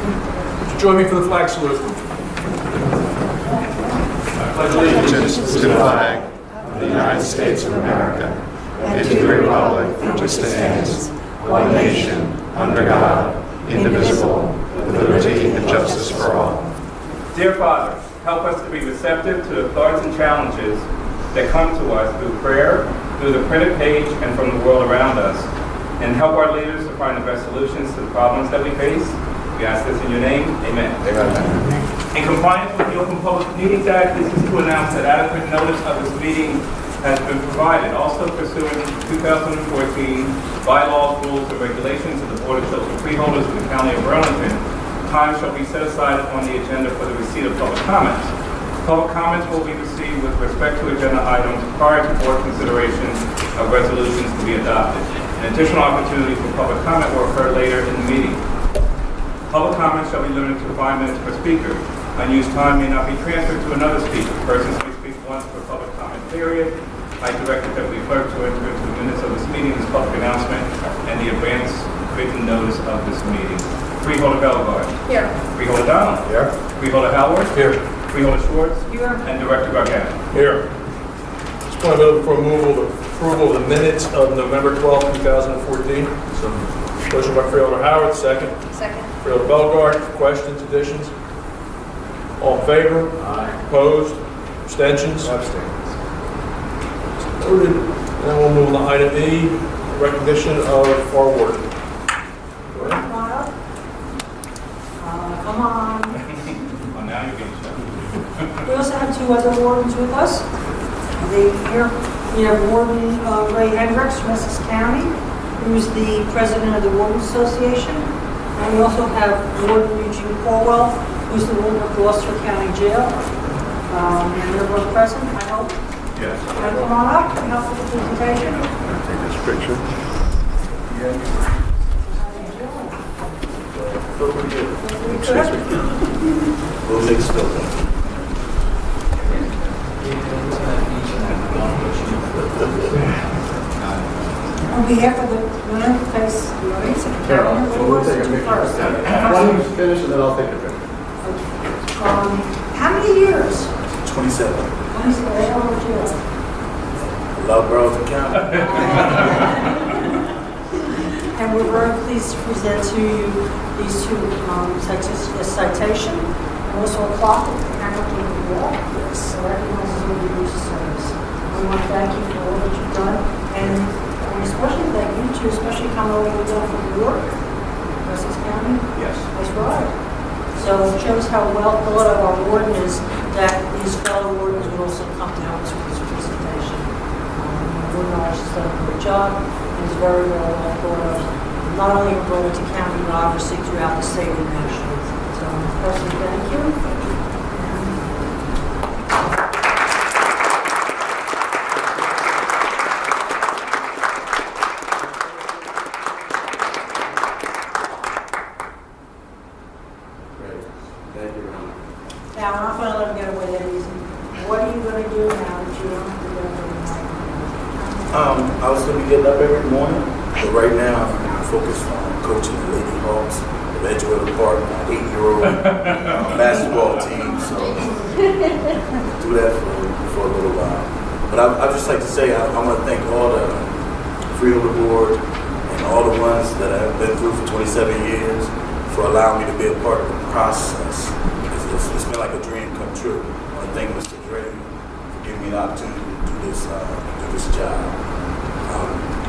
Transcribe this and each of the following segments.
Would you join me for the flag salute? I pledge Allegiance to the flag of the United States of America and to the republic for which it stands, one nation, under God, indivisible, with liberty and justice for all. Dear Father, help us to be receptive to the thoughts and challenges that come to us through prayer, through the printed page, and from the world around us, and help our leaders to find the best solutions to the problems that we face. We ask this in your name. Amen. Amen. In compliance with the Open Public Meetings Act, this is to announce that adequate notice of this meeting has been provided. Also pursuant to 2014 bylaws, rules, and regulations of the Board of Children Freeholders of the County of Burlington, time shall be set aside on the agenda for the receipt of public comments. Public comments will be received with respect to agenda items prior to board consideration of resolutions to be adopted. An additional opportunity for public comment will occur later in the meeting. Public comments shall be limited to 5 minutes per speaker. Unused time may not be transferred to another speaker. Persons may speak once per public comment period. I direct that we clerk to enter into the minutes of this meeting this public announcement and the advance written notice of this meeting. Freeholder Bellegarde. Here. Freeholder Donald. Here. Freeholder Howard. Here. Freeholder Schwartz. Here. And Director Gargano. Here. Just point of for approval of the minutes of November 12, 2014. So, motion by Freeholder Howard, second. Second. Freeholder Bellegarde, questions, additions? All in favor? Aye. Opposed? Abstentions? Abstains. Noted. Now we'll move on to item E, recognition of our warden. Go ahead. Come on up. Come on. Oh, now you're being shown. We also have 2 other wardens with us. Here we have Warden Ray Hendricks from Essex County, who's the president of the Wardens Association. And we also have Warden Eugene Corwell, who's the warden of Gloucester County Jail. And they're both present, I hope. Yes. Come on up and help with the presentation. Take this picture. We'll make still. On behalf of the women who face the audience, Carol, we'll take a picture. first. Why don't you finish and then I'll take a picture. How many years? 27. Love Burlington County. And we're very pleased to present to you these 2 citation and also a clock with the camera on the wall. Yes, so recognizes your years of service. We want to thank you for all that you've done, and we especially thank you to especially come over with them from New York, Essex County. Yes. That's right. So it shows how well thought of our warden is that these fellow wardens would also come to help us with this presentation. Warden Arch has done a great job and is very well thought of, not only in Burlington County, but obviously throughout the state and nationally. So, personally, thank you. Great. Thank you, Ron. Now, I'm not going to let him get away that easy. What are you going to do now that you don't have to go to the night? I was going to be getting up every morning, but right now I'm focused on coaching the Lady Hawks, the Edgewater Park, my 8-year-old basketball team. So I'll do that for a little while. But I'd just like to say I want to thank all the Freeholder Board and all the ones that I've been through for 27 years for allowing me to be a part of the process. It's been like a dream come true. I want to thank Mr. Dre for giving me the opportunity to do this job.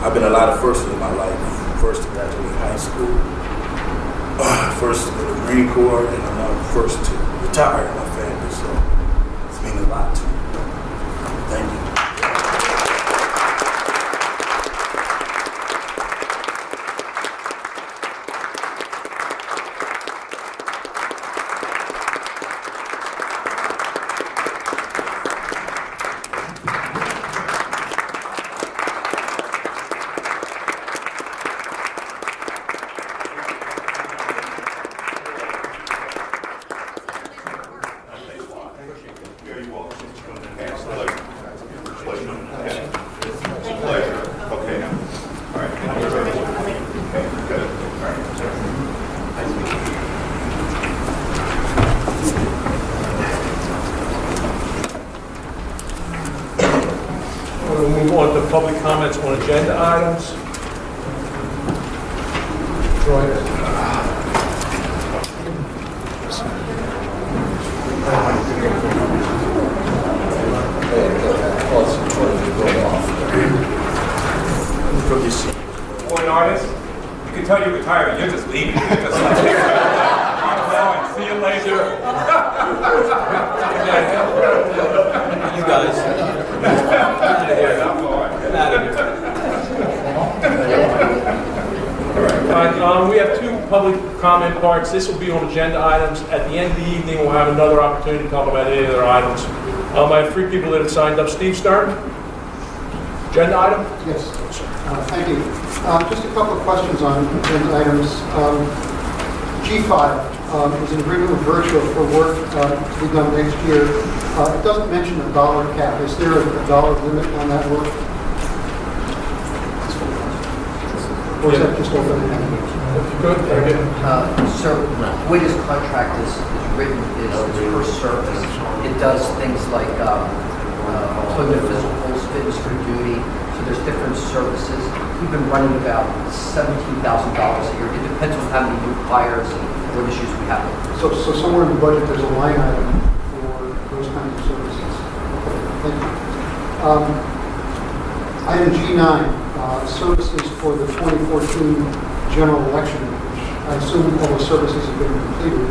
I've been a lot of firsts in my life. First to graduate high school, first to go to the Marine Corps, and I'm now first to retire in my family. So it's meant a lot to me. Thank you. public comments on agenda items. For an artist, you can tell you're retired, you're just leaving. You're just like, "I'm going, see you later." You guys. Yeah, I'm going. All right, we have two public comment parts. This will be on agenda items. At the end of the evening, we'll have another opportunity to talk about any other items. I have 3 people that have signed up. Steve Stern, agenda item? Yes, thank you. Just a couple of questions on agenda items. G5 is an agreement with Virtua for work to be done next year. It doesn't mention a dollar cap. Is there a dollar limit on that work? Or is that just open-ended? Good, very good. So, the way this contract is written is it's per service. It does things like employment physicals, fitness for duty, so there's different services. We've been running about $17,000 a year. It depends on how many new hires and what issues we have. So somewhere in the budget, there's a line item for those kinds of services. Okay, thank you. Item G9, services for the 2014 general election, which I assume all the services have been completed,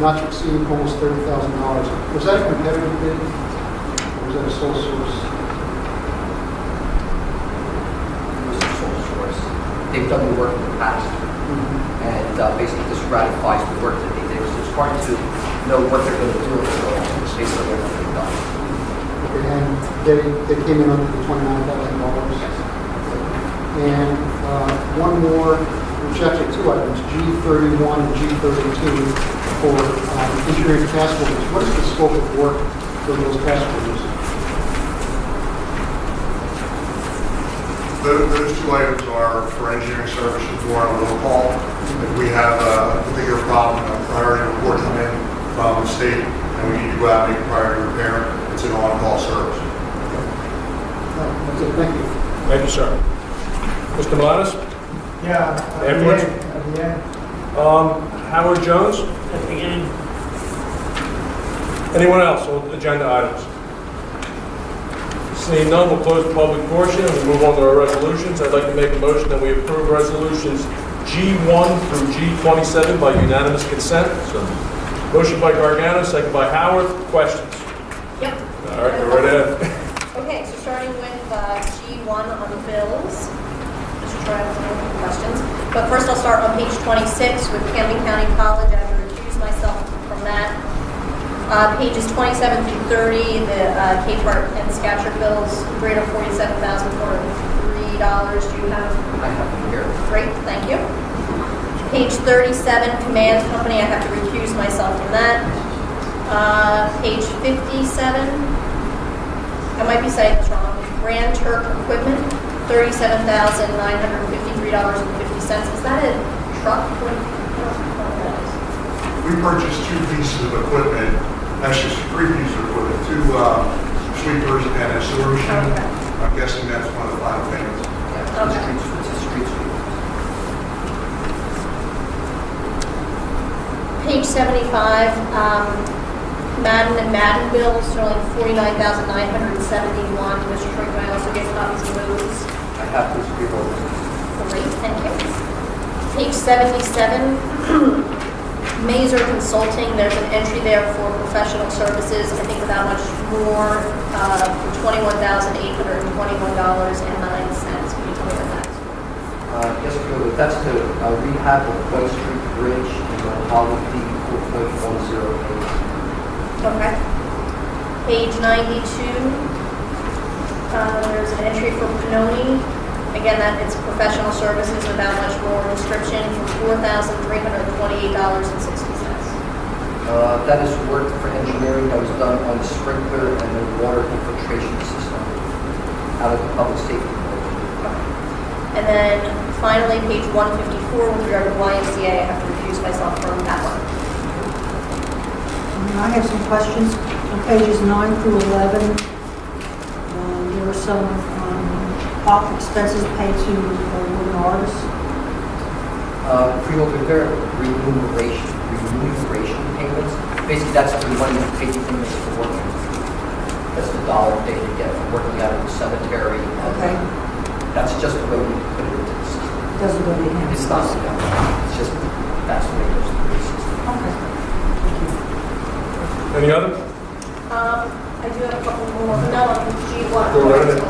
not to exceed almost $30,000. Was that a competitive bid, or was that a sole source? It was a sole source. They've done the work in the past, and basically this ratifies the work that they did. So it's hard to know what they're going to do based on what they've done. Okay, and they came in under the $29,000. Yes. And one more, which actually 2 items, G31 and G32 for engineering task orders. What is the scope of work for those task orders? Those 2 items are for engineering services for our roll call. If we have a particular problem, a priority report come in from the state, and we need to go out and make a priority repair, it's an on-call service. That's it, thank you. Thank you, sir. Mr. Malanis? Yeah. Afterwards? At the end. Howard Jones? At the beginning. Anyone else on agenda items? Seeing none, we'll close the public portion and we'll move on to our resolutions. I'd like to make a motion that we approve resolutions G1 through G27 by unanimous consent. So, motion by Gargano, second by Howard. Questions? Yep. All right, go right ahead. Okay, so starting with G1 on the bills. Mr. Troy, I have some questions. But first I'll start on page 26 with Camden County College. I have to recuse myself from that. Pages 27 through 30, the K-Part and Scatcher bills, $347,403. Do you have? I have them here. Great, thank you. Page 37, Command Company, I have to recuse myself from that. Page 57, I might be saying this wrong, Grand Turk Equipment, $37,953.50. Is that a truck? We purchased 2 pieces of equipment, actually 3 pieces of equipment, 2 sweepers and a sewer machine. Okay. I'm guessing that's one of the final payments. Yeah, Okay. it's a street sweeper. Page 75, Madden and Madden bills totaling $49,971. Mr. Troy, can I also get copies of those? I have those freeholders. Great, thank you. Page 77, Mazer Consulting, there's an entry there for professional services, I think without much more, for $21,821.09. Can you tell me what that's for? Yes, that's to rehab the White Street Bridge in Hollywood, 4.108. Okay. Page 92, there's an entry for Panoni. Again, that it's professional services without much more description for $4,328.60. That is work for engineering that was done on the sprinkler and the water infiltration system out of the public safety building. And then finally, page 154, with regard to YMCA, I have to recuse myself from that one. I have some questions on pages 9 through 11. There were some expenses paid to women artists? Freeholder, their remuneration payments, basically that's the money you pay the inmates for working. That's the dollar they get for working out of the cemetery. Okay. That's just the way we put it into the system. Doesn't go to him? It's not, it's just, that's the way it goes through the system. Okay. Any other? I do have a couple more. No, on G1. Go right ahead.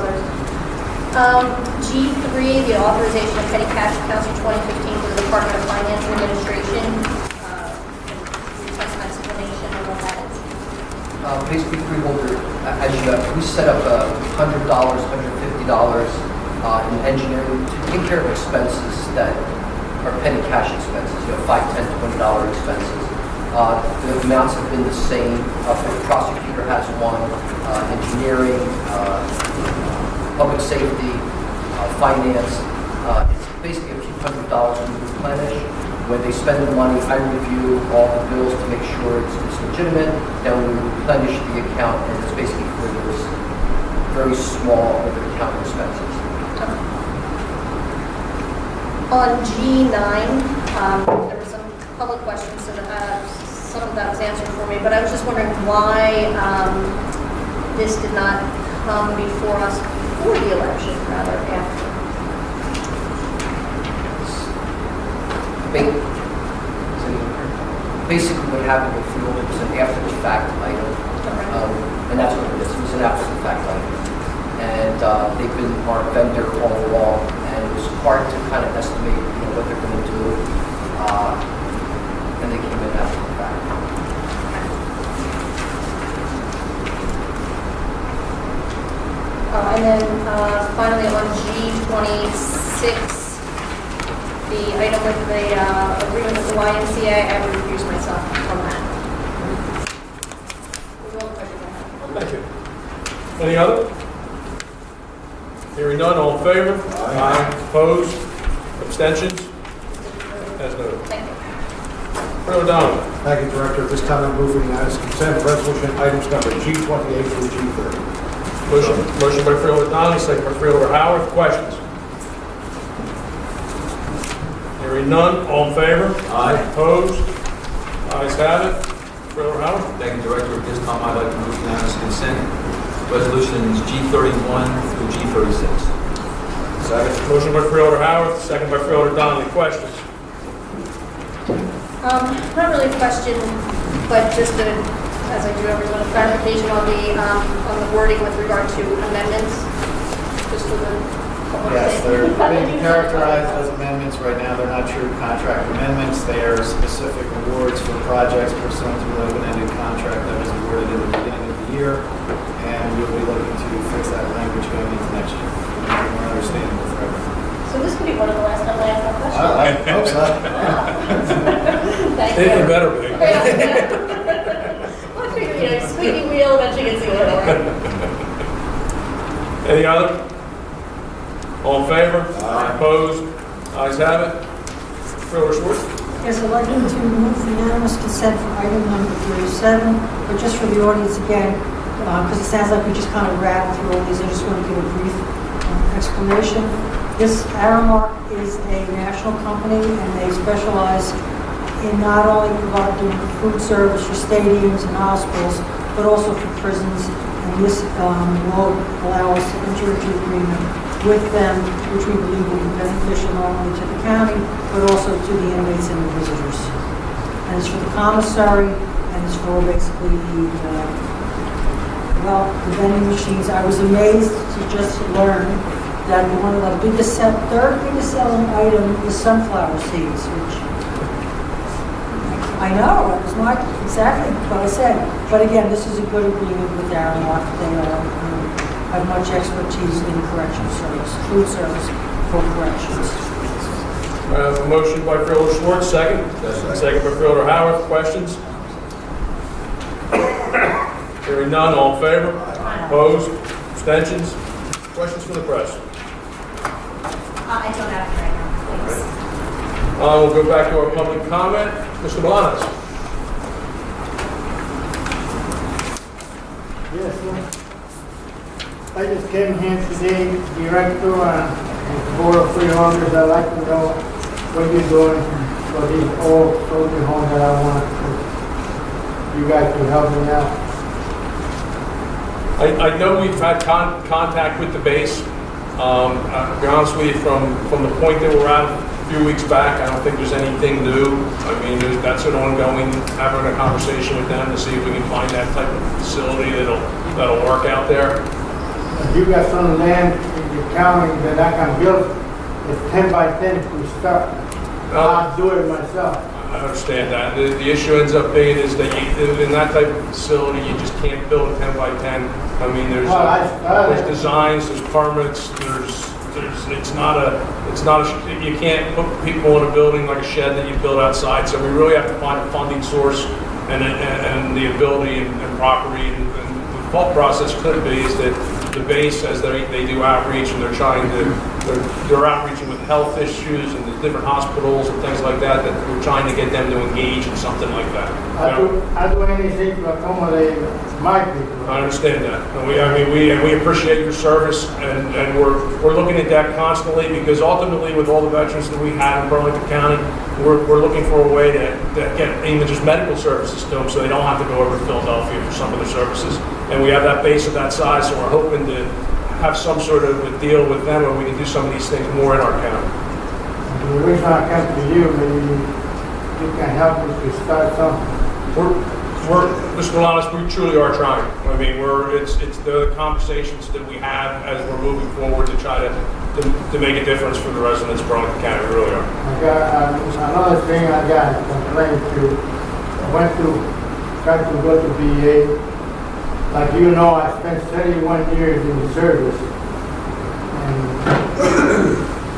G3, the authorization of petty cash accounts for 2015 for the Department of Finance and Administration. Request explanation of what that is. Basically, Freeholder, as you know, we set up $100, $150 in engineering to take care of expenses that are petty cash expenses, $5, $10, $20 expenses. The amounts have been the same. The prosecutor has one, engineering, public safety, finance. It's basically a few $100s we replenish. When they spend the money, I review all the bills to make sure it's legitimate. Then we replenish the account, and it's basically for those very small over-the-counter expenses. On G9, there were some public questions, so some of that was answered for me, but I was just wondering why this did not come before us before the election, rather after. Basically, what happened with Freeholder was an after-the-fact item, and that's what it is. It was an after-the-fact item. And they've been our vendor all along, and it was hard to kind of estimate, what they're going to do, and they came in after the fact. And then finally on G26, the item with the agreement with the YMCA, I would recuse myself from that. Thank you. Any other? Hearing none, all in favor? Aye. Opposed? Abstentions? As noted. Thank you. Fred O'Donnell. Thank you, Director. At this time, I'm moving as consent resolution items number G28 through G30. Motion by Freeholder O'Donnell, second by Freeholder Howard. Questions? Hearing none, all in favor? Aye. Opposed? Ayes have it. Freeholder Howard. Thank you, Director. At this time, I'd like to move unanimous consent resolutions G31 through G36. Second. Motion by Freeholder Howard, second by Freeholder Donnelly. Questions? Not really a question, but just as I do everyone, a clarification on the wording with regard to amendments, just for the public. Yes, they're being characterized as amendments right now. They're not true contract amendments. They are specific awards for projects pursuant to an open-ended contract that was awarded in the beginning of the year, and we'll be looking to fix that language going into next year. More understandable for everyone. So this could be one of the last time I ask that question. I hope so. Thank you. It better be. Well, I figure, squeaky wheel eventually gets the oil, right? Any other? All in favor? Aye. Opposed? Ayes have it. Freeholder Schwartz. Yes, I'd like to move the unanimous consent for item number 37, but just for the audience again, because it sounds like we just kind of rattled through all these, I just want to give a brief explanation. This Aramark is a national company, and they specialize in not only providing food service for stadiums and hospitals, but also for prisons. And this will allow us to enter into agreement with them, which we believe will be beneficial not only to the county, but also to the inmates and the visitors. And it's for the commissary, and it's for basically the vending machines. I was amazed to just learn that one of the third biggest selling item is sunflower seeds, which I know, it was not exactly what I said. But again, this is a good agreement with Aramark. They have much expertise in correctional service, food service for corrections. I have a motion by Freeholder Schwartz, second. Second by Freeholder Howard. Questions? Hearing none, all in favor? Opposed? Abstentions? Questions from the press? I don't have it right now, please. We'll go back to our public comment. Mr. Malanas. Yes, I just came here today, Director and Board of Freeholders. I'd like to know what you're doing for these old soldier homes that I want. You guys can help me out. I know we've had contact with the base. I'll be honest with you, from the point that we're at a few weeks back, I don't think there's anything new. I mean, that's an ongoing, having a conversation with them to see if we can find that type of facility that'll work out there. You got some land in the county that I can build. It's 10 by 10 to start. I'll do it myself. I understand that. The issue ends up being is that in that type of facility, you just can't build a 10 by 10. I mean, there's designs, there's permits, you can't put people in a building like a shed that you build outside. So we really have to find a funding source and the ability and property. And the thought process could be is that the base, as they do outreach and they're outreaching with health issues and the different hospitals and things like that, that we're trying to get them to engage in something like that. I do anything to accommodate my people. I understand that. And we appreciate your service, and we're looking at that constantly, because ultimately with all the veterans that we have in Burlington County, we're looking for a way to get even just medical services to them so they don't have to go over to Philadelphia for some of their services. And we have that base of that size, so we're hoping to have some sort of a deal with them where we can do some of these things more in our county. The reason I come to you, maybe you can help us to start something. Mr. Lalas, we truly are trying. I mean, it's the conversations that we have as we're moving forward to try to make a difference for the residents of Burlington County. We really are. I got another thing I got to complain to. I tried to go to VA. Like you know, I spent 31 years in the service. And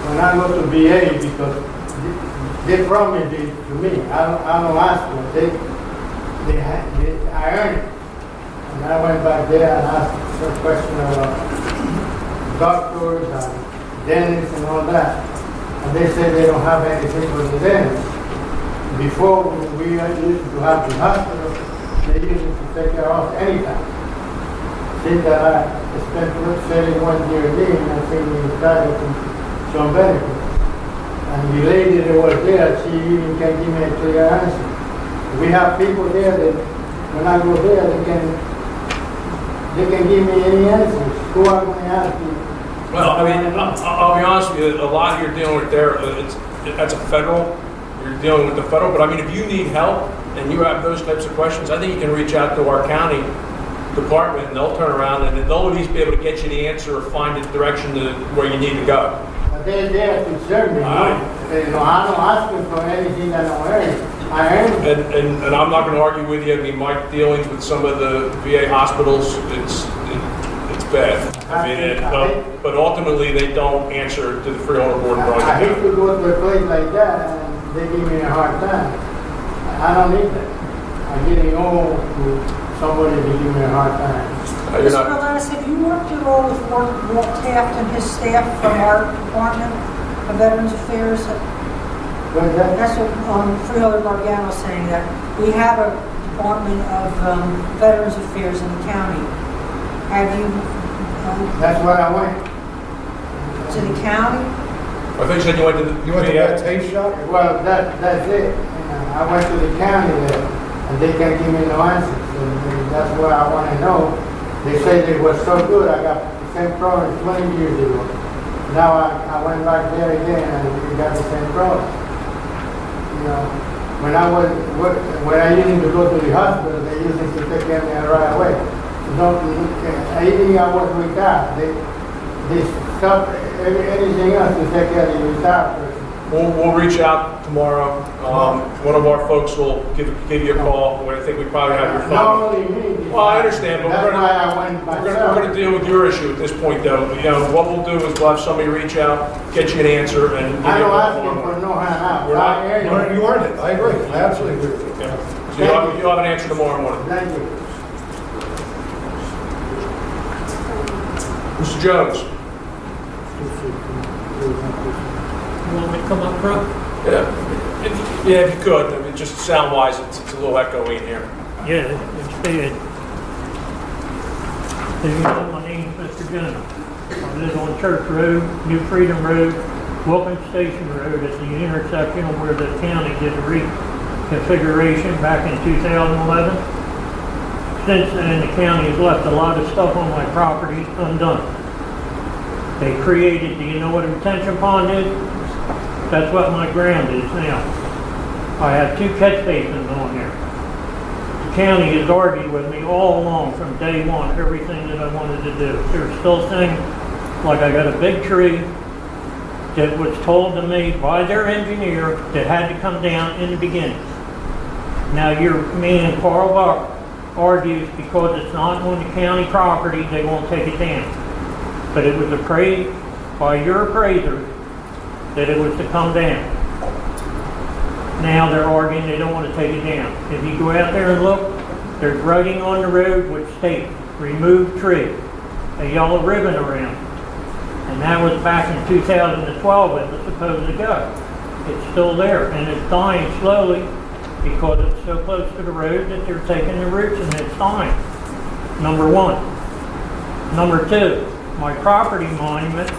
when I go to VA, because they promised it to me, I don't ask them. I earned it. And I went back there and asked some question about doctors and dentists and all that. And they said they don't have anything for the dentists. Before, we used to have the hospital, they used to take care of anytime. Since that I spent 31 years there, and I think we entitled to some benefits. And the lady that was there, she even can give me a clear answer. We have people there that when I go there, they can give me any answers. Who I'm going to ask you? Well, I mean, I'll be honest with you, a lot you're dealing with there, that's a federal, you're dealing with the federal, but I mean, if you need help and you have those types of questions, I think you can reach out to our county department and they'll turn around and they'll at least be able to get you the answer or find the direction to where you need to go. But they're there to serve me. I don't ask them for anything that I earn. And I'm not going to argue with you. I mean, my dealings with some of the VA hospitals, it's bad. I mean, but ultimately they don't answer to the Freeholder Board. I hate to go to a place like that and they give me a hard time. I don't need that. I'm getting old to somebody to give me a hard time. Mr. Alanis, have you worked at all with Walt Taft and his staff from our department of Veterans Affairs? That's what Freeholder Gargano is saying, that we have a Department of Veterans Affairs in the county. Have you? That's where I went. To the county? I think you said you went to the that tape shop? Well, that's it. I went to the county there, and they can't give me no answers. And that's what I want to know. They said it was so good. I got the same problem 20 years ago. Now I went back there again, and we got the same problem. You know, when I used to go to the hospital, they used to take care of me right away. Anything I was retired, they stopped anything else to take care of the retired person. We'll reach out tomorrow. One of our folks will give you a call. I think we probably have your phone. Not only me. Well, I understand, but that's why I went myself. we're going to deal with your issue at this point, though. You know, what we'll do is we'll have somebody reach out, get you an answer, and give you I a don't call ask tomorrow. for no handout. You earned it. I agree. I absolutely agree with you. Yeah. So you'll have an answer tomorrow morning. Thank you. Mr. Jones? You want me to come up front? Yeah, if you could. I mean, just sound-wise, it's a little echoey in here. Yeah, it's bad. As you know, my name is Mr. Virginia. I live on Church Road, New Freedom Road, Wilkins Station Road at the intersection where the county did the reconfiguration back in 2011. Since then, the county has left a lot of stuff on my property undone. They created, do you know what a retention pond is? That's what my ground is now. I have 2 catch basins on there. The county has argued with me all along from day one, everything that I wanted to do. There's still things, like I got a big tree that was told to me by their engineer that had to come down in the beginning. Now me and Carl Buck argues because it's not on the county property, they won't take it down. But it was appraised by your appraisers that it was to come down. Now they're arguing they don't want to take it down. If you go out there and look, there's writing on the road which states, remove tree, a yellow ribbon around. And that was back in 2012 it was supposed to go. It's still there, and it's dying slowly because it's so close to the road that they're taking the roots and it's dying. Number one. Number two, my property monument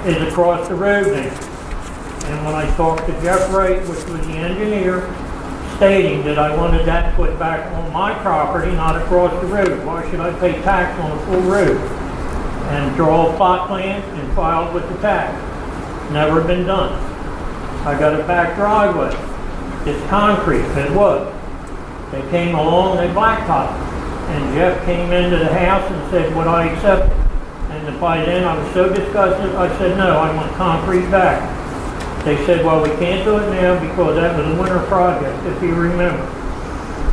is across the road now. And when I talked to Jeff Wright, which was the engineer, stating that I wanted that put back on my property, not across the road. Why should I pay tax on a full road? And draw a plot plan and file with the tax. Never been done. I got a back driveway. It's concrete, it was. They came along, they blacktopped. And Jeff came into the house and said, would I accept it? And by then I was so disgusted, I said, no, I want concrete back. They said, well, we can't do it now because that was a winter project, if you remember.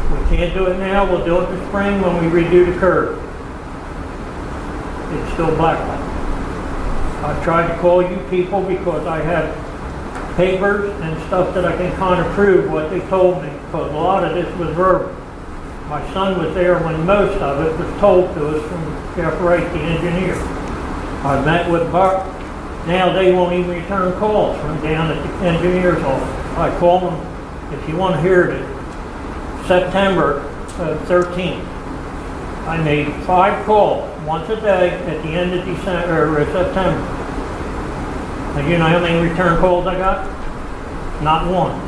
We can't do it now, we'll do it in the spring when we redo the curb. It's still blacktop. I tried to call you people because I have papers and stuff that I can kind of prove what they told me, because a lot of this was verbal. My son was there when most of it was told to us from Jeff Wright, the engineer. I met with Buck. Now they won't even return calls from down at the engineer's office. I call them, if you want to hear it, September 13th. I made 5 calls once a day at the end of December or September. And you know how many return calls I got? Not one.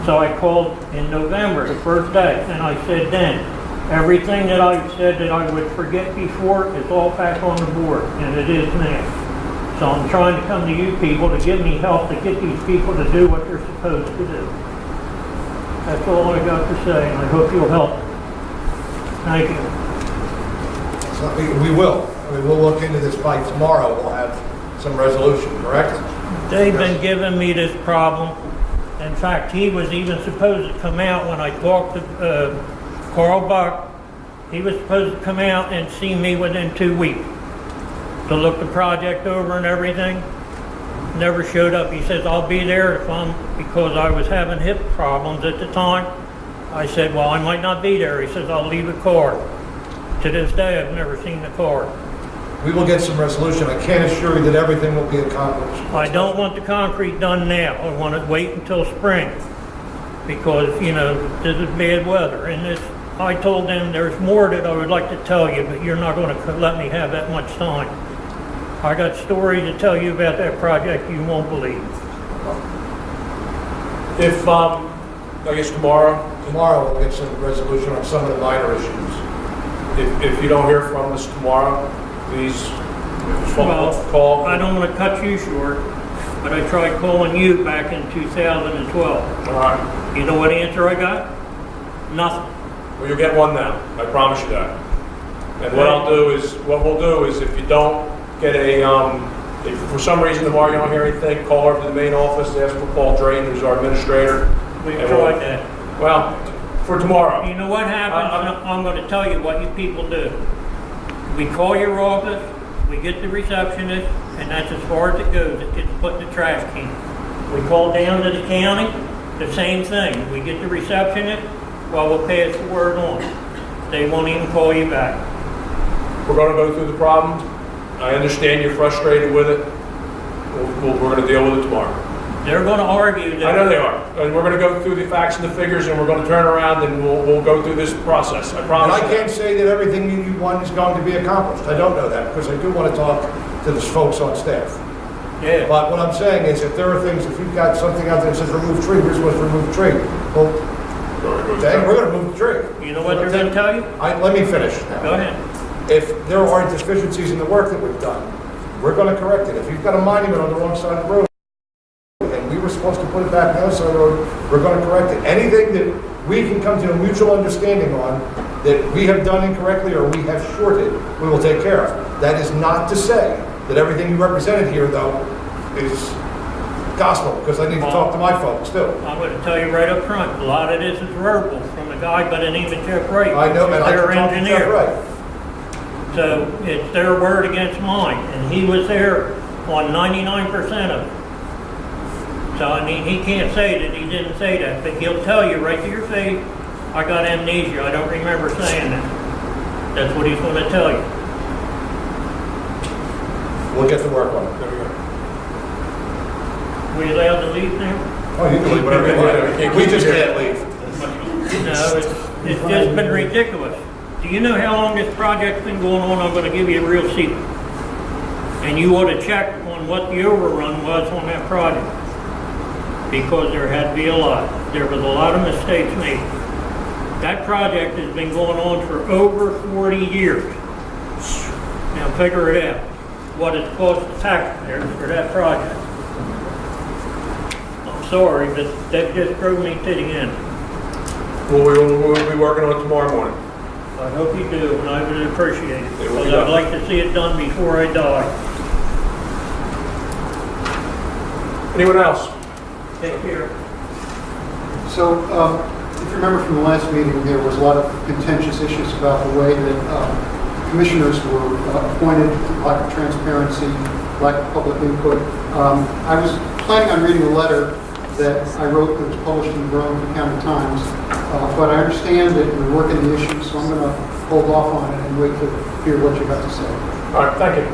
So I called in November, the first day, and I said then, everything that I said that I would forget before is all back on the board, and it is now. So I'm trying to come to you people to give me help to get these people to do what they're supposed to do. That's all I got to say, and I hope you'll help. Thank you. So we will. I mean, we'll look into this by tomorrow. We'll have some resolution, correct? They've been giving me this problem. In fact, he was even supposed to come out when I talked to Carl Buck. He was supposed to come out and see me within 2 weeks to look the project over and everything. Never showed up. He says, I'll be there because I was having hip problems at the time. I said, well, I might not be there. He says, I'll leave a card. To this day, I've never seen the card. We will get some resolution. I can't assure you that everything will be accomplished. I don't want the concrete done now. I want to wait until spring because, you know, this is bad weather. And this, I told them there's more that I would like to tell you, but you're not going to let me have that much time. I got stories to tell you about that project you won't believe. If, I guess tomorrow, We'll get some resolution on some of the minor issues. if you don't hear from us tomorrow, please call. I don't want to cut you short, but I tried calling you back in 2012. All right. You know what answer I got? Nothing. Well, you'll get one now. I promise you that. And what we'll do is if you don't get if for some reason tomorrow you don't hear anything, call over to the main office, ask for Paul Drain, who's our administrator. We tried that. Well, for tomorrow. You know what happens? I'm going to tell you what you people do. We call your office, we get the receptionist, and that's as far as it goes. It gets put in the trash can. We call down to the county, the same thing. We get the receptionist, well, we'll pass the word on. They won't even call you back. We're going to go through the problem. I understand you're frustrated with it. We're going to deal with it tomorrow. They're going to argue that. I know they are. And we're going to go through the facts and the figures, and we're going to turn around and we'll go through this process. I And promise I you that. can't say that everything you want is going to be accomplished. I don't know that, because I do want to talk to the folks on staff. Yeah. But what I'm saying is, if there are things, if you've got something out there that says remove tree, we're supposed to remove tree. Well, okay, we're going to remove the tree. You know what they're going to tell you? Let me finish. Go ahead. If there are deficiencies in the work that we've done, we're going to correct it. If you've got a monument on the wrong side of the road, and we were supposed to put it back on the other side of the road, we're going to correct it. Anything that we can come to a mutual understanding on that we have done incorrectly or we have shorted, we will take care of. That is not to say that everything you represented here, though, is gospel, because I need to talk to my folks, too. I'm going to tell you right up front, a lot of this is verbal from a guy by the name of Jeff Wright. I know, and I their can talk to engineer. Jeff Wright. So it's their word against mine, and he was there on 99% of it. So I mean, he can't say that he didn't say that, but he'll tell you right to your face, I got amnesia, I don't remember saying that. That's what he's going to tell you. We'll get to work on it. There we go. We allowed to leave now? Oh, you can leave whatever you want. We just can't leave. No, it's just been ridiculous. Do you know how long this project's been going on? I'm going to give you a real secret. And you ought to check on what the overrun was on that project. Because there had to be a lot. There was a lot of mistakes made. That project has been going on for over 40 years. Now figure it out. What it cost the taxpayers for that project. I'm sorry, but that just drove me to the end. Well, we'll be working on it tomorrow morning. I hope you do, and I would appreciate it. It will be Because done. I'd like to see it done before I die. Anyone else? Take care. So, if you remember from the last meeting, there was a lot of contentious issues about the way that commissioners were appointed, lack of transparency, lack of public input. I was planning on reading a letter that I wrote that was published in the Burlington County Times, but I understand that you're working the issue, so I'm going to hold off on it and wait to hear what you have to say. All right, thank you.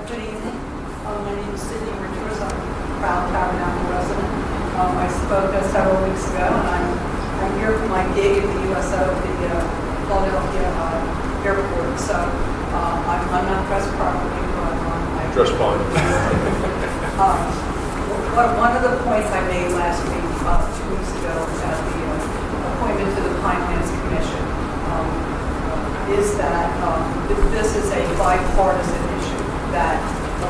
Good evening. My name is Sydney Richards. I'm a proud Tabernacle resident. I spoke several weeks ago, and I'm here for my gig at the USO at the Philadelphia airport. So I'm not dressed properly, but I Dress fine. One of the points I made last week, 2 weeks ago, at the appointment to the Pinelands Commission, is that this is a bipartisan issue, that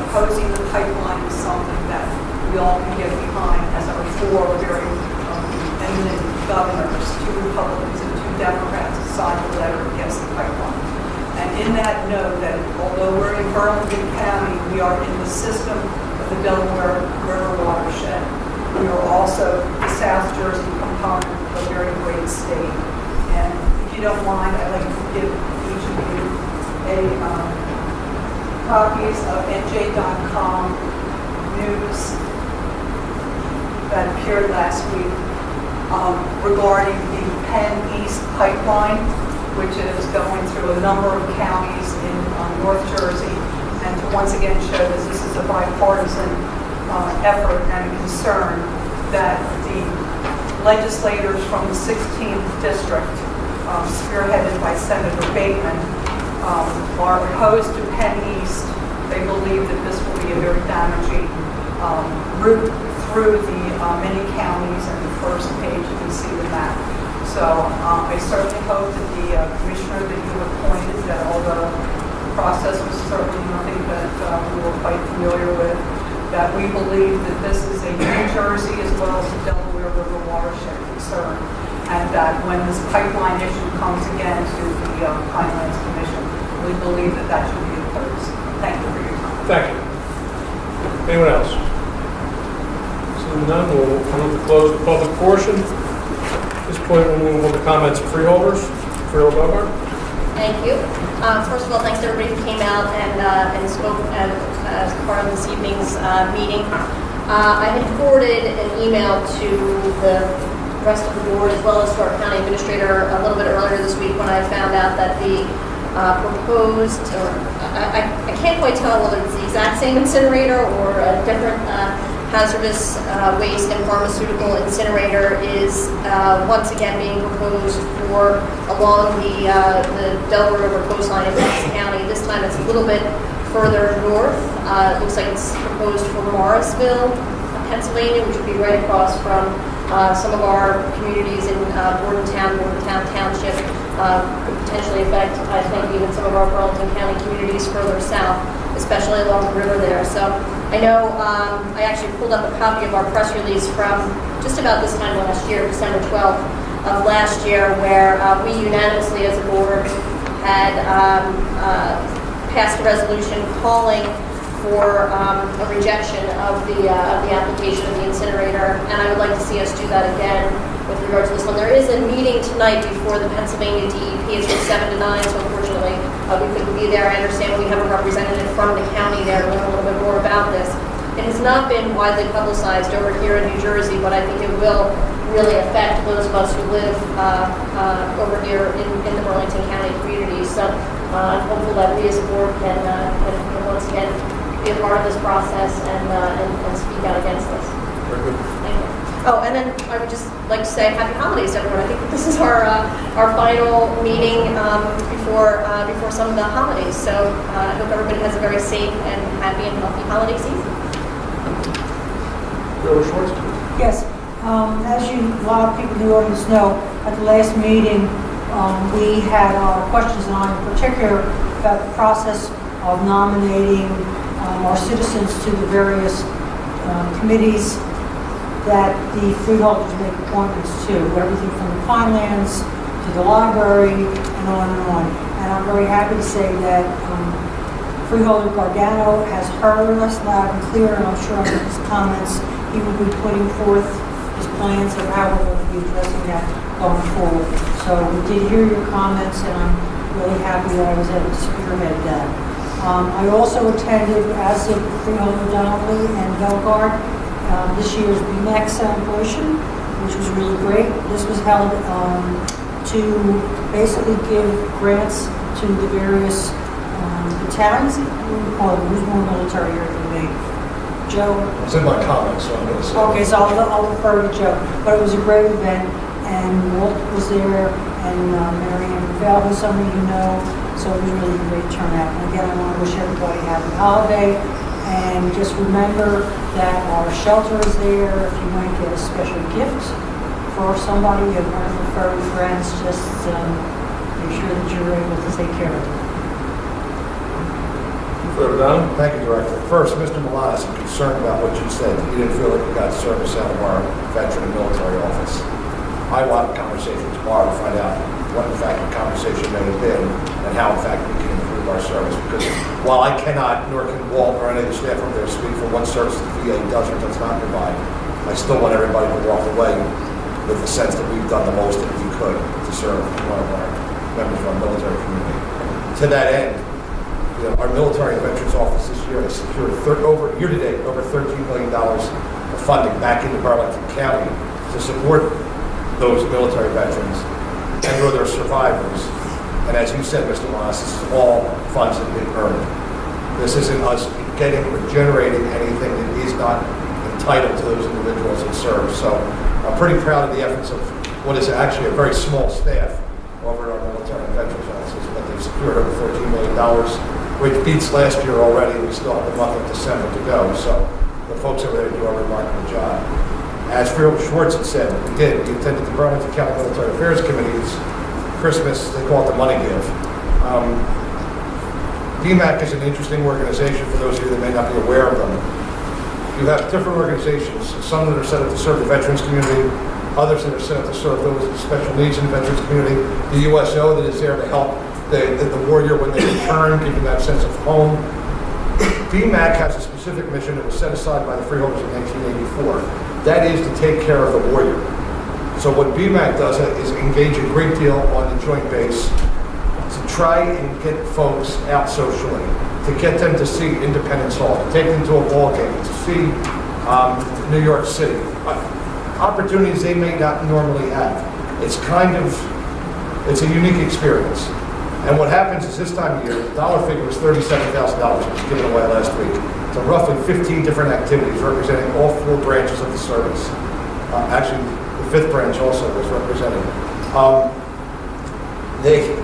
opposing the pipeline is something that we all can get behind, as our four very eminent governors, 2 Republicans and 2 Democrats, signed a letter against the pipeline. And in that note, that although we're in Burlington County, we are in the system of the Delaware River watershed. We are also the South Jersey component of a very great state. And if you don't mind, I'd like to give each of you copies of NJ.com news that appeared last week regarding the Penn East pipeline, which is going through a number of counties in North Jersey, and to once again show that this is a bipartisan effort and concern, that the legislators from the 16th district, spearheaded by Senator Bateman, are opposed to Penn East. They believe that this will be a very damaging route through the many counties, and the first page you can see the map. So I certainly hope that the commissioner that you appointed, that although the process was certainly nothing that we were quite familiar with, that we believe that this is a New Jersey as well as a Delaware River watershed concern, and that when this pipeline issue comes again to the Pinelands Commission, we believe that that should be opposed. Thank you for your time. Thank you. Anyone else? Seeing none, we'll move to close the public portion. At this point, we'll move on to comments of freeholders. Freeholder Bogart. Thank you. First of all, thanks to everybody who came out and spoke as part of this evening's meeting. I had forwarded an email to the rest of the board as well as to our county administrator a little bit earlier this week when I found out that the proposed, or I can't quite tell whether it's the exact same incinerator or a different hazardous waste and pharmaceutical incinerator is once again being proposed for along the Delaware River coastline in Essex County. This time it's a little bit further north. It looks like it's proposed for Morrisville, Pennsylvania, which would be right across from some of our communities in Bordentown Township. Could potentially affect, I think, even some of our Burlington County communities further south, especially along the river there. So I know I actually pulled up a copy of our press release from just about this time last year, December 12th of last year, where we unanimously as a board had passed a resolution calling for a rejection of the application of the incinerator, and I would like to see us do that again with regard to this one. There is a meeting tonight before the Pennsylvania DEP. It's from 7 to 9, so unfortunately we couldn't be there. I understand we have a representative from the county there to learn a little bit more about this. It has not been widely publicized over here in New Jersey, but I think it will really affect those of us who live over here in the Burlington County community. So I'm hopeful that we as a board can once again be a part of this process and speak out against this. Very good. Thank you. Oh, and then I would just like to say happy holidays, everyone. I think that this is our final meeting before some of the holidays. So I hope everybody has a very safe and happy and healthy holiday season. Bill Schwartz. Yes, as a lot of people in the audience know, at the last meeting, we had questions on, in particular, about the process of nominating our citizens to the various committees that the freeholders make appointments to, everything from the Pinelands to the library and on and on. And I'm very happy to say that Freeholder Gargano has heard us loud and clear, and I'm sure in his comments he will be putting forth his plans of how we're going to be addressing that going forward. So we did hear your comments, and I'm really happy that I was able to spearhead that. I also attended, as did Freeholder Donnelly and Belgard, this year's BMAC celebration, which was really great. This was held to basically give grants to the various battalions. Who's more military here than me? Joe? It's in my comments, so I'm going to say. Okay, so I'll refer to Joe. But it was a great event, and Walt was there, and Mary Ann Ravel, who some of you know. So it was really a great turnout. And again, I want to wish everybody a happy holiday. And just remember that our shelter is there. If you might get a special gift for somebody, you have wonderful furry friends, just make sure that you're able to take care of them. Further down. Thank you, Director. First, Mr. Milanis, I'm concerned about what you said. You didn't feel like we got service out of our veteran and military office. I will have a conversation tomorrow to find out what, in fact, the conversation may have been and how, in fact, we can improve our service. Because while I cannot, nor can Walt or any of the staff over there speak for what service the VA does or does not provide, I still want everybody to walk away with the sense that we've done the most that we could to serve one of our members of our military community. To that end, our military and veterans office this year has secured year-to-date over $13 million of funding back into Burlington County to support those military veterans and or their survivors. And as you said, Mr. Moss, this is all funds that have been earned. This isn't us getting or generating anything that is not entitled to those individuals that serve. So I'm pretty proud of the efforts of what is actually a very small staff over at our military and veterans offices, but they've secured over $13 million, which beats last year already. We still have the month of December to go. So the folks over there do a remarkable job. As Freeholder Schwartz had said, we attended the Burlington County Military Affairs Committee's Christmas, they call it the money give. BMAC is an interesting organization for those of you that may not be aware of them. You have different organizations, some that are set up to serve the veterans community, others that are set up to serve those with special needs in the veterans community, the USO that is there to help the warrior when they return, give them that sense of home. BMAC has a specific mission that was set aside by the Freeholders in 1984. That is to take care of the warrior. So what BMAC does is engage a great deal on the joint base to try and get folks out socially, to get them to see Independence Hall, to take them to a ball game, to see New York City. Opportunities they may not normally have. It's a unique experience. And what happens is this time of year, the dollar figure was $37,000, which was given away last week. So roughly 15 different activities representing all 4 branches of the service. Actually, the 5th branch also was represented. They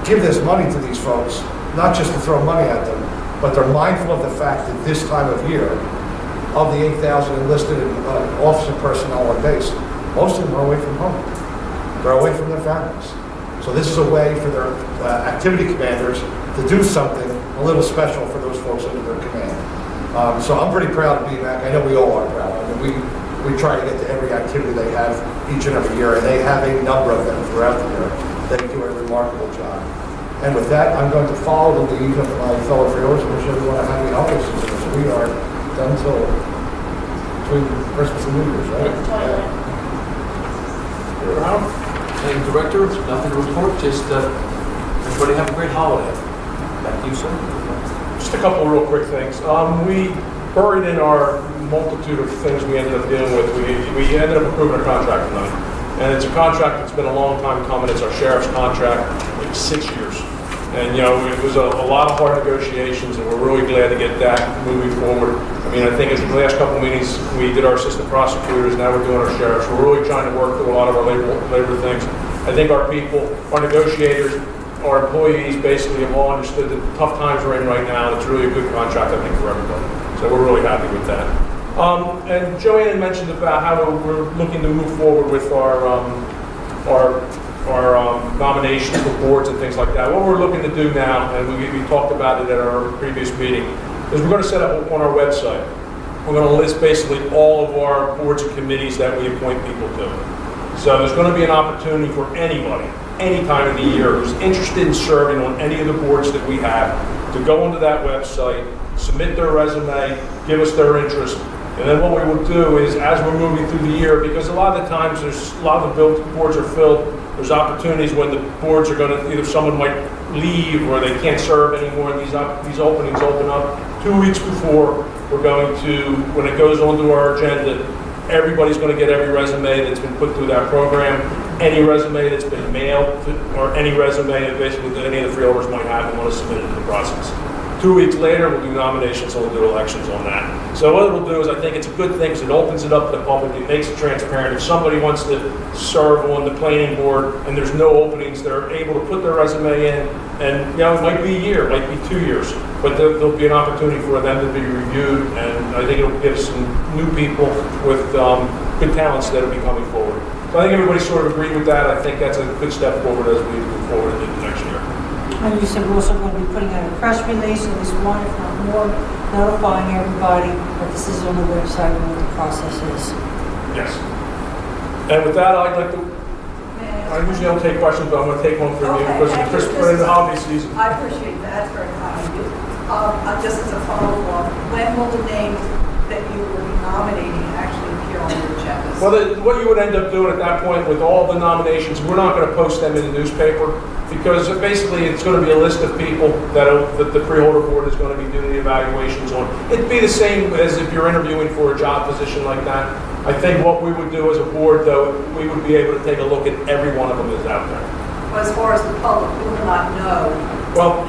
give this money to these folks, not just to throw money at them, but they're mindful of the fact that this time of year, of the 8,000 enlisted officer personnel on base, most of them are away from home. They're away from their families. So this is a way for their activity commanders to do something a little special for those folks under their command. So I'm pretty proud to be back. I know we all are proud. I mean, we try to get to every activity they have each and every year, and they have a number of them throughout the year. They do a remarkable job. And with that, I'm going to follow the lead of my fellow freeholders and wish everyone a happy holiday season, as we are done till between Christmas and New Year's, right? Thank you, Director. Nothing to report, just everybody have a great holiday. Back to you, sir. Just a couple of real quick things. We buried in our multitude of things we ended up dealing with, we ended up approving a contract tonight. And it's a contract that's been a long time coming. It's our sheriff's contract, like 6 years. And, it was a lot of hard negotiations, and we're really glad to get that moving forward. I mean, I think in the last couple of meetings, we did our assistant prosecutors, now we're doing our sheriffs. We're really trying to work through a lot of our labor things. I think our people, our negotiators, our employees basically have all understood the tough times we're in right now, and it's really a good contract, I think, for everybody. So we're really happy with that. And Joanne mentioned about how we're looking to move forward with our nominations for boards and things like that. What we're looking to do now, and we talked about it at our previous meeting, is we're going to set up on our website. We're going to list basically all of our boards and committees that we appoint people to. So there's going to be an opportunity for anybody, any time of the year, who's interested in serving on any of the boards that we have, to go onto that website, submit their resume, give us their interest. And then what we will do is, as we're moving through the year, because a lot of the times there's a lot of the boards are filled, there's opportunities when the boards are going to, either someone might leave or they can't serve anymore, and these openings open up 2 weeks before we're going to, when it goes onto our agenda, everybody's going to get every resume that's been put through that program, any resume that's been mailed, or any resume that basically that any of the freeholders might have and want to submit it to the process. 2 weeks later, we'll do nominations and we'll do elections on that. So what it'll do is, I think it's a good thing because it opens it up to the public. It makes it transparent. If somebody wants to serve on the planning board and there's no openings, they're able to put their resume in, and it might be a year, it might be 2 years, but there'll be an opportunity for them to be reviewed, and I think it'll give some new people with good talents that'll be coming forward. So I think everybody sort of agreed with that. I think that's a good step forward as we move forward into next year. And you said we're also going to be putting out a press release, at least one, if not more, notifying everybody that this is on the website and what the process is. Yes. And with that, I'd like to, I usually don't take questions, but I'm going to take one from you because we're in the holiday season. I appreciate that. That's very kind of you. Just as a follow-up, when will the names that you will be nominating actually appear on your agenda? Well, what you would end up doing at that point with all the nominations, we're not going to post them in the newspaper, because basically it's going to be a list of people that the freeholder board is going to be doing the evaluations on. It'd be the same as if you're interviewing for a job position like that. I think what we would do as a board, though, we would be able to take a look at every one of them that's out there. But as far as the public, we will not know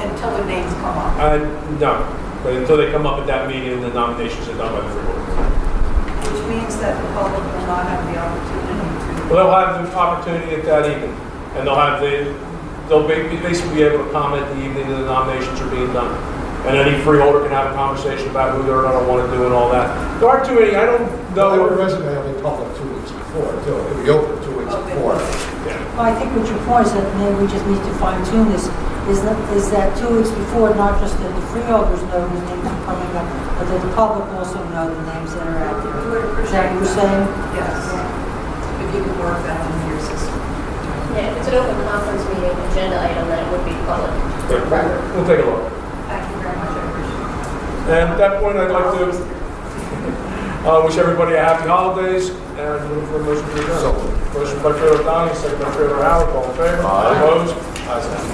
until the names come up. No, but until they come up at that meeting and the nominations are done by the freeholder board. Which means that the public will not have the opportunity to... Well, they'll have the opportunity at that evening, and they'll basically be able to comment the evening that the nominations are being done. And any freeholder can have a conversation about who they're going to want to do and all that. There aren't too many, I don't know. Your resume will be public 2 weeks before, too. It'll be open 2 weeks before. Yeah. Well, I think what your point is that maybe we just need to fine tune this, is that 2 weeks before, not just that the freeholders know whose names are coming up, but that the public also know the names that are out there. Is that what you're saying? Yes. If you could work that into your system. Yeah, if it's an open conference meeting agenda item, then it would be public record. We'll take a look. Thank you very much. I appreciate it. And at that point, I'd like to wish everybody a happy holidays and look for a motion to adjourn. Motion by Freeholder Donnie, second by Freeholder Howard. All in favor? Opposed? Ayes have it.